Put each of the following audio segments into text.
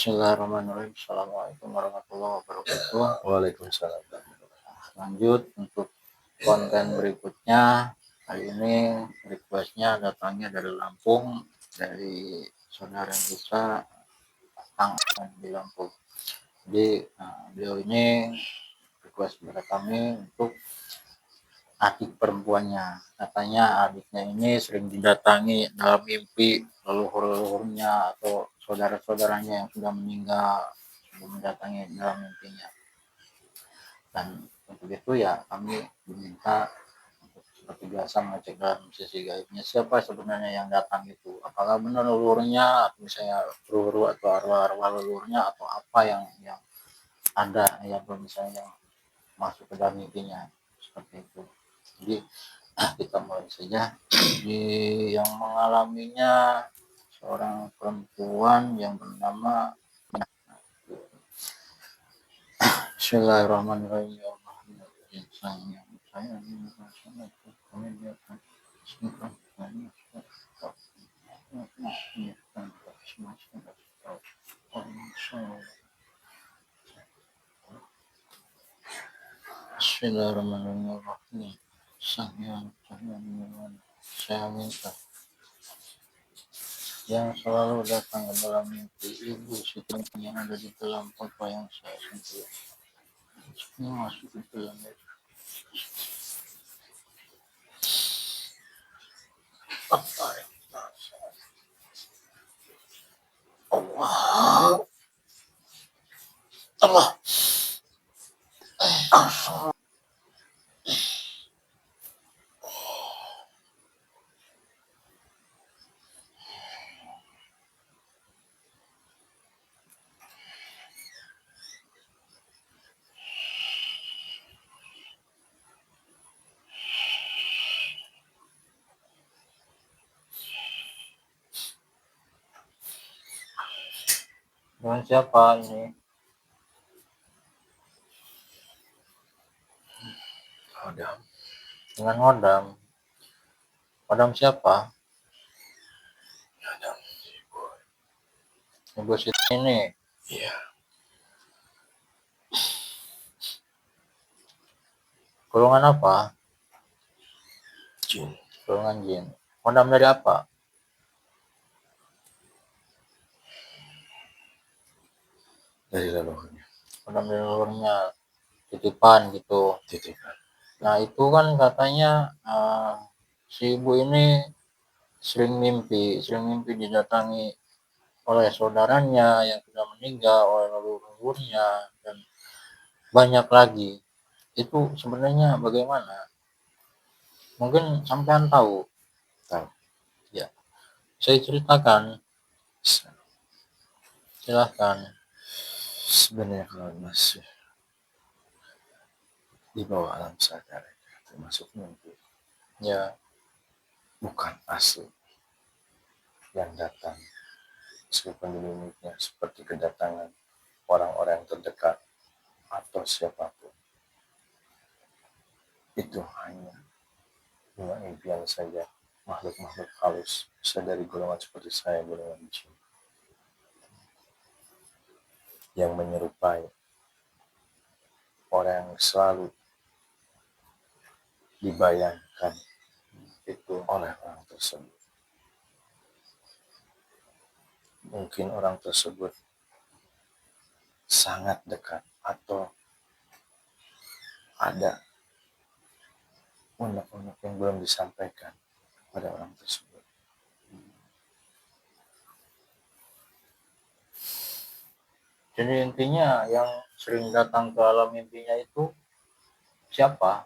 Bismillahirrahmanirrahim. Assalamualaikum warahmatullahi wabarakatuh. Waalaikumsalam. Lanjut untuk konten berikutnya. Kali ini requestnya datangnya dari Lampung, dari saudara kita Kang di Lampung. Jadi beliau ini request kepada kami untuk adik perempuannya. Katanya adiknya ini sering didatangi dalam mimpi leluhur-leluhurnya atau saudara-saudaranya yang sudah meninggal, mendatangi dalam mimpinya. Dan untuk itu ya kami diminta untuk seperti biasa mengecek dalam sisi gaibnya siapa sebenarnya yang datang itu, apakah benar leluhurnya atau misalnya leluhur atau arwah-arwah leluhurnya atau apa yang ada yang misalnya yang masuk ke dalam mimpinya seperti itu. Jadi kita mulai saja. Di yang mengalaminya seorang perempuan yang bernama Bismillahirrahmanirrahim. Bismillahirrahmanirrahim. Saya minta yang selalu datang ke dalam mimpi ibu Siti yang ada di dalam foto yang saya sentuh. Semua masuk ke dalam Allah. Allah. Dengan siapa ini? Hodam. Dengan Hodam. Hodam siapa? Hodam. Ibu Siti ini. Iya. Golongan apa? Jin. Golongan jin. Hodam dari apa? Dari leluhurnya. Hodam dari leluhurnya. Titipan gitu. Titipan. Nah itu kan katanya si ibu ini sering mimpi didatangi oleh saudaranya yang sudah meninggal, oleh leluhurnya, dan banyak lagi. Itu sebenarnya bagaimana? Mungkin sampean tahu? Tahu. Ya, saya ceritakan. Silahkan. Sebenarnya kalau masih di bawah alam sadar, termasuk mimpi, Ya, bukan asli yang datang meskipun di mimpinya seperti kedatangan orang-orang yang terdekat atau siapapun. Itu hanya cuma impian saja, makhluk-makhluk halus, bisa dari golongan seperti saya, golongan jin, yang menyerupai orang yang selalu dibayangkan itu oleh orang tersebut. Mungkin orang tersebut sangat dekat atau ada unek-unek yang belum disampaikan pada orang tersebut. jadi intinya yang sering datang ke alam mimpinya itu siapa?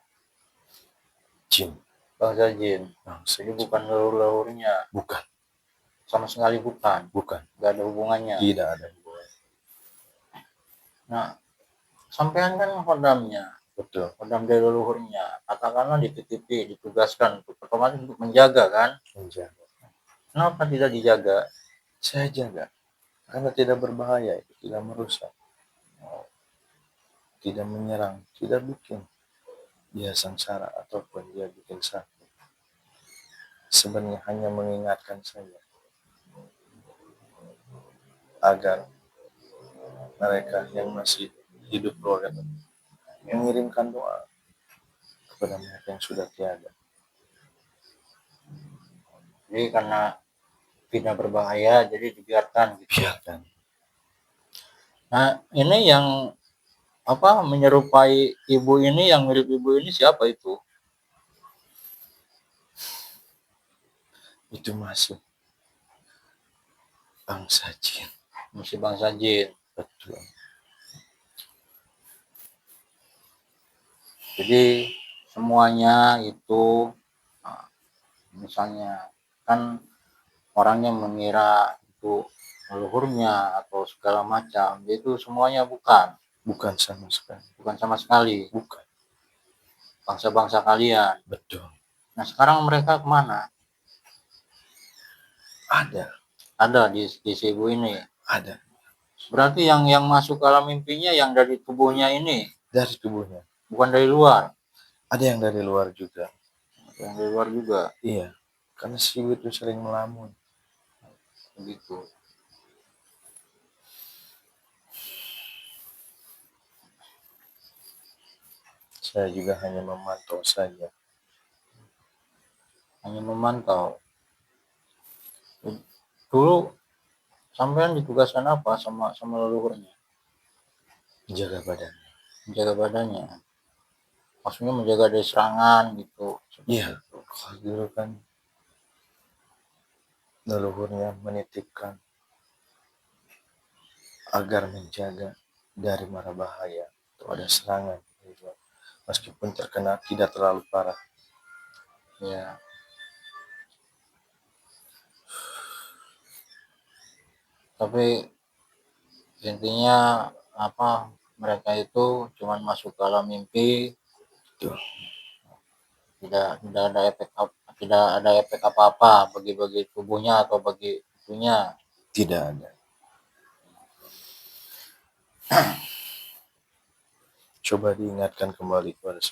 Jin. Bangsa jin. Jadi bukan leluhurnya. Bukan. Sama sekali bukan. Bukan. Gak ada hubungannya. Tidak ada hubungannya. Nah, sampean kan hodamnya. Betul. Hodam dari leluhurnya. Katakanlah dititipi, ditugaskan untuk otomatis untuk menjaga kan? Menjaga. Kenapa tidak dijaga? Saya jaga. Karena tidak berbahaya, tidak merusak, tidak menyerang, tidak bikin dia sengsara ataupun dia bikin sakit. Sebenarnya hanya mengingatkan saja agar mereka yang masih hidup keluarga mengirimkan doa kepada mereka yang sudah tiada. Jadi karena tidak berbahaya, jadi dibiarkan gitu. Biarkan. Nah, ini yang menyerupai ibu ini, yang mirip ibu ini siapa itu? Itu masuk bangsa jin. Masih bangsa jin. Betul. Jadi semuanya itu, misalnya kan orangnya mengira itu leluhurnya atau segala macam, itu semuanya bukan Bukan sama sekali. bukan sama sekali Bukan. bangsa-bangsa kalian. Betul. Nah sekarang mereka kemana? Ada di si ibu ini. ada Berarti yang masuk ke alam mimpinya yang dari tubuhnya ini, dari tubuhnya. bukan dari luar. Ada yang dari luar juga. Yang dari luar juga. Iya, karena si ibu itu sering melamun. Begitu. Saya juga hanya memantau saja. Hanya memantau. Dulu sampean ditugaskan apa sama leluhurnya? Menjaga badan. Menjaga badannya. Maksudnya menjaga dari serangan gitu. Iya, kalau dulu kan leluhurnya menitipkan agar menjaga dari mara bahaya atau ada serangan. Meskipun terkena tidak terlalu parah. Ya. Tapi intinya mereka itu cuma masuk ke alam mimpi. Tuh. Tidak ada efek apa-apa bagi tubuhnya atau bagi itunya. Tidak ada. Coba diingatkan kembali kepada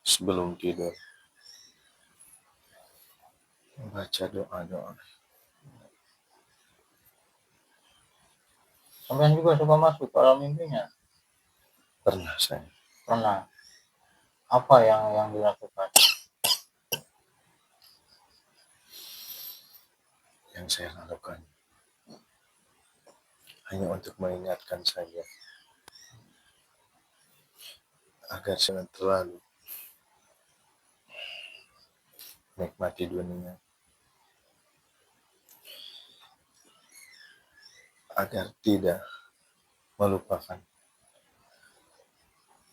sebelum tidur. Baca doa-doa. Sampean juga suka masuk ke alam mimpinya? Pernah saya. Pernah. Apa yang dilakukan? Yang saya lakukan hanya untuk mengingatkan saja agar jangan terlalu menikmati dunia, agar tidak melupakan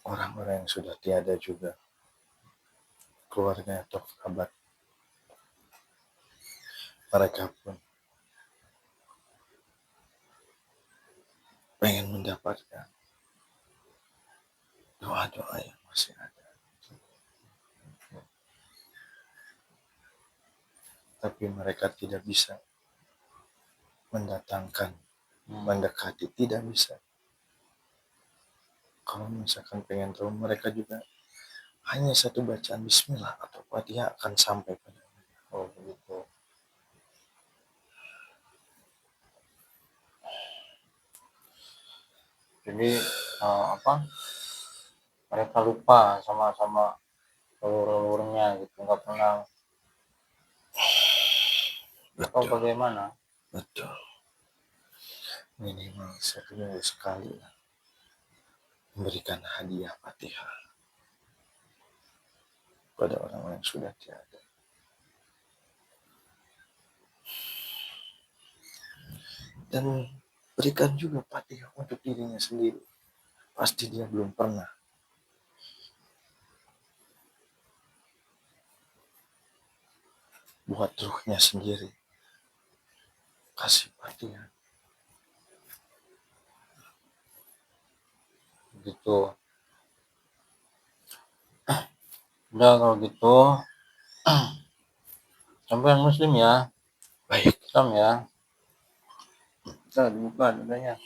orang-orang yang sudah tiada juga, keluarga atau kerabat. Mereka pun pengen mendapatkan doa-doa yang masih ada. Tapi mereka tidak bisa mendatangkan, mendekati, tidak bisa. Kalau misalkan pengen tahu, mereka juga hanya satu bacaan bismillah atau Fatihah akan sampai pada mereka. Oh begitu. Jadi mereka lupa sama leluhurnya gitu, nggak pernah. Atau Betul. bagaimana? Betul. Minimal seminggu sekali lah memberikan hadiah Fatihah pada orang-orang yang sudah tiada. Dan berikan juga Fatihah untuk dirinya sendiri. Pasti dia belum pernah. Buat ruhnya sendiri. Kasih Fatihah. Gitu. Udah kalau gitu, sampean muslim ya? Baik. Islam ya? Kita dibuka dadanya.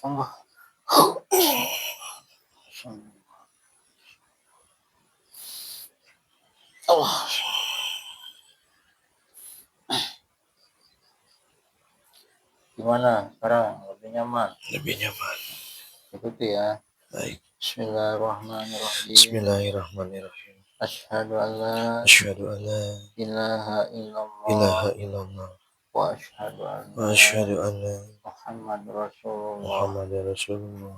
Allah. Allah. Gimana sekarang? Lebih nyaman? Lebih nyaman. Ikuti ya. Baik. Bismillahirrahmanirrahim. Bismillahirrahmanirrahim. Asyhadu an la Asyhadu an la ilaha illallah ilaha illallah wa asyhadu wa anna asyhadu anna Muhammadar Rasulullah. Muhammadar Rasulullah.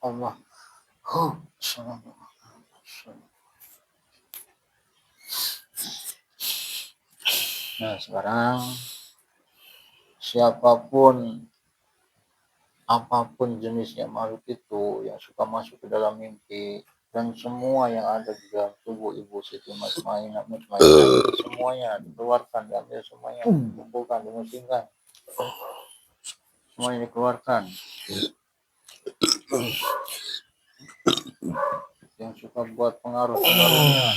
Allah. Nah, sekarang siapapun, apapun jenisnya makhluk itu yang suka masuk ke dalam mimpi dan semua yang ada di dalam tubuh Ibu Siti Mutmainah, semuanya dikeluarkan, diambil semuanya, dikumpulkan, dimusingkan, semuanya dikeluarkan. Yang suka buat pengaruh-pengaruhnya,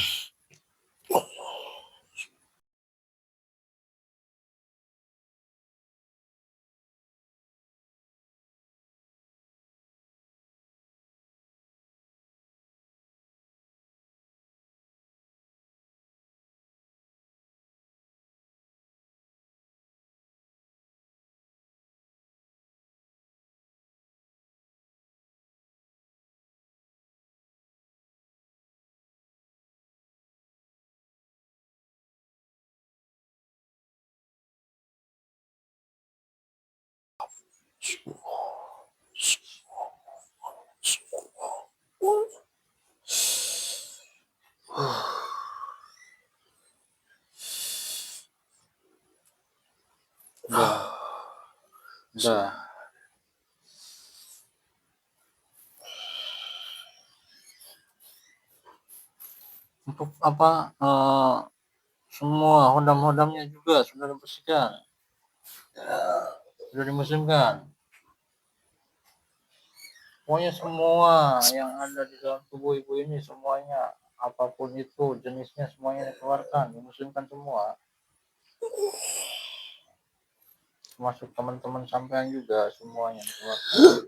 udah. Untuk apa? Semua hodam-hodamnya juga sudah dibersihkan, sudah dimusingkan. Pokoknya semua yang ada di dalam tubuh Ibu ini, semuanya, apapun itu jenisnya, semuanya dikeluarkan, dimusingkan semua. Termasuk teman-teman sampean juga, semuanya dikeluarkan.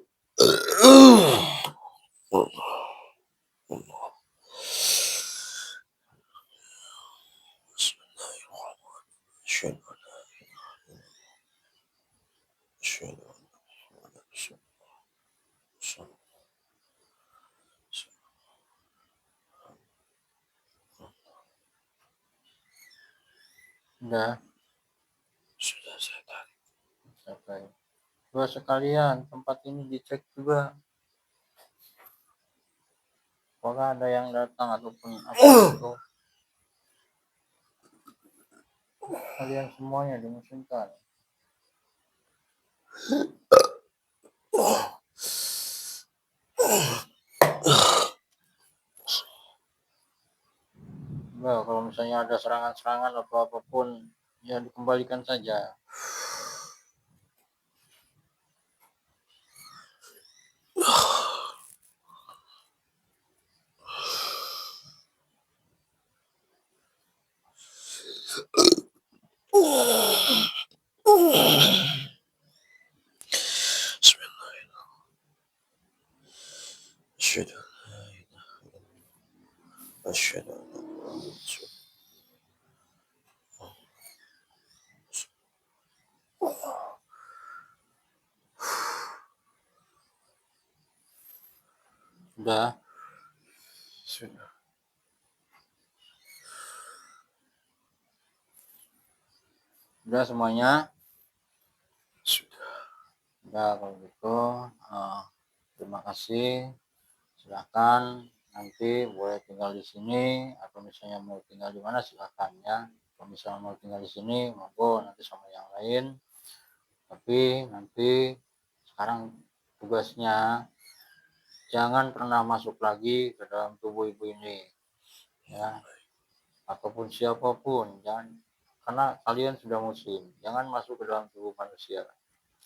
Udah. Sudah saya tarik. Sampai. Dua sekalian, tempat ini dicek juga. Apakah ada yang datang ataupun apa itu. Kalian semuanya dimusingkan. Nah, kalau misalnya ada serangan-serangan atau apapun, ya dikembalikan saja. Udah. Sudah. Udah semuanya. Sudah. Udah kalau gitu. Terima kasih. Silakan nanti boleh tinggal di sini atau misalnya mau tinggal di mana silakan ya. Kalau misalnya mau tinggal di sini monggo nanti sama yang lain. Tapi nanti sekarang tugasnya jangan pernah masuk lagi ke dalam tubuh Ibu ini ya, ataupun siapapun, jangan, karena kalian sudah muslim, jangan masuk ke dalam tubuh manusia.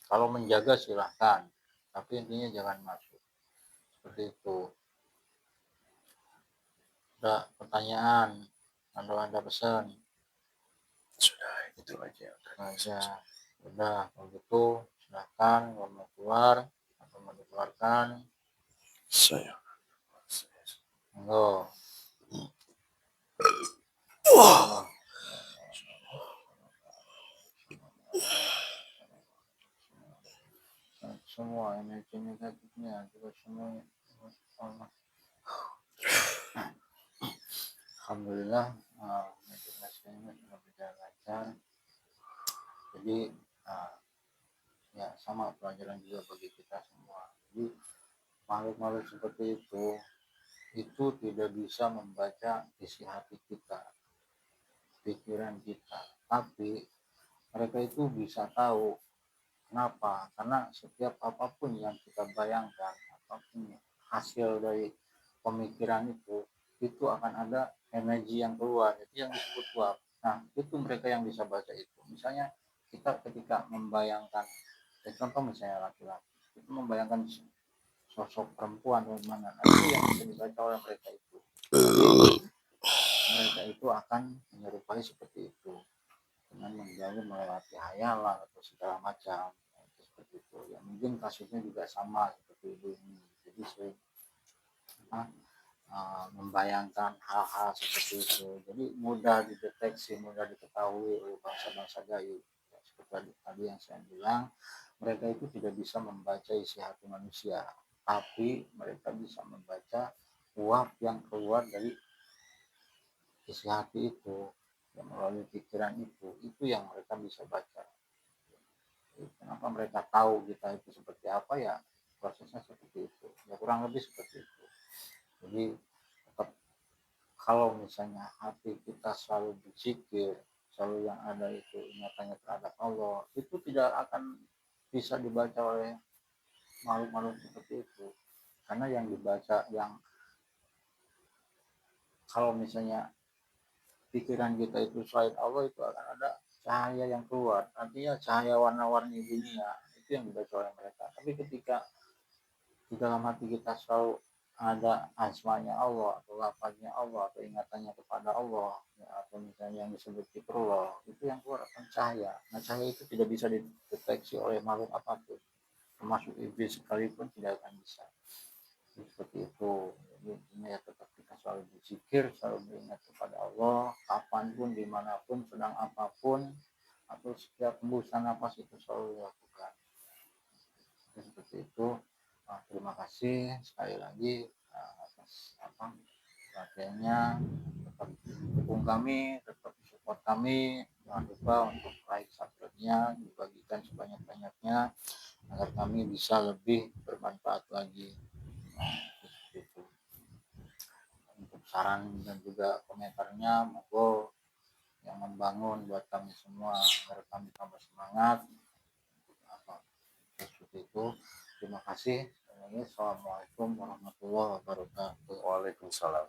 Kalau menjaga silahkan, tapi intinya jangan masuk, seperti itu. Ada pertanyaan atau ada pesan? Sudah, itu aja. Udah, kalau gitu silahkan kalau mau keluar atau teman dikeluarkan. Saya. Monggo. Wah. Semua energi negatifnya juga semuanya Allah. Alhamdulillah meditasinya sudah berjalan lancar. Jadi ya sama pelajaran juga bagi kita semua. Jadi makhluk-makhluk seperti itu tidak bisa membaca isi hati kita, pikiran kita, tapi mereka itu bisa tahu. Kenapa? Karena setiap apapun yang kita bayangkan, apapun hasil dari pemikiran itu akan ada energi yang keluar, itu yang disebut uap. Nah, itu mereka yang bisa baca itu. Misalnya kita ketika membayangkan, contoh misalnya laki-laki, itu membayangkan sosok perempuan atau mana, nah, itu yang bisa dibaca oleh mereka itu. Jadi mereka itu akan menyerupai seperti itu dengan mengganggu melewati hayalan atau segala macam seperti itu. Ya mungkin kasusnya juga sama seperti ibu ini. Jadi sering membayangkan hal-hal seperti itu. Jadi mudah dideteksi, mudah diketahui oleh bangsa-bangsa gaib. Ya, seperti tadi yang saya bilang, mereka itu tidak bisa membaca isi hati manusia, tapi mereka bisa membaca uap yang keluar dari isi hati itu, yang melalui pikiran itu yang mereka bisa baca. Kenapa mereka tahu kita itu seperti apa, ya prosesnya seperti itu, ya kurang lebih seperti itu. Jadi tetap kalau misalnya hati kita selalu berzikir, selalu yang ada itu ingatannya terhadap Allah, itu tidak akan bisa dibaca oleh makhluk-makhluk seperti itu. Karena yang dibaca, yang kalau misalnya pikiran kita itu selain Allah, itu akan ada cahaya yang keluar, artinya cahaya warna-warni dunia, itu yang dibaca oleh mereka. Tapi ketika di dalam hati kita selalu ada asmanya Allah atau lafaznya Allah atau ingatannya kepada Allah, ya, atau misalnya yang disebut zikrullah, itu yang keluar akan cahaya. Nah, cahaya itu tidak bisa dideteksi oleh makhluk apapun, termasuk iblis sekalipun tidak akan bisa. Seperti itu. Jadi ini ya tetap kita selalu berzikir, selalu beringat kepada Allah, kapanpun, dimanapun, sedang apapun, atau setiap hembusan nafas itu selalu dilakukan. Jadi seperti itu. Nah, terima kasih sekali lagi atas perhatiannya. Tetap dukung kami, tetap support kami. Jangan lupa untuk like, subscribe-nya, dibagikan sebanyak-banyaknya agar kami bisa lebih bermanfaat lagi. Itu. Untuk saran dan juga komentarnya, monggo yang membangun buat kami semua agar kami tambah semangat. Seperti itu. Terima kasih. Assalamualaikum warahmatullahi wabarakatuh. Waalaikumsalam.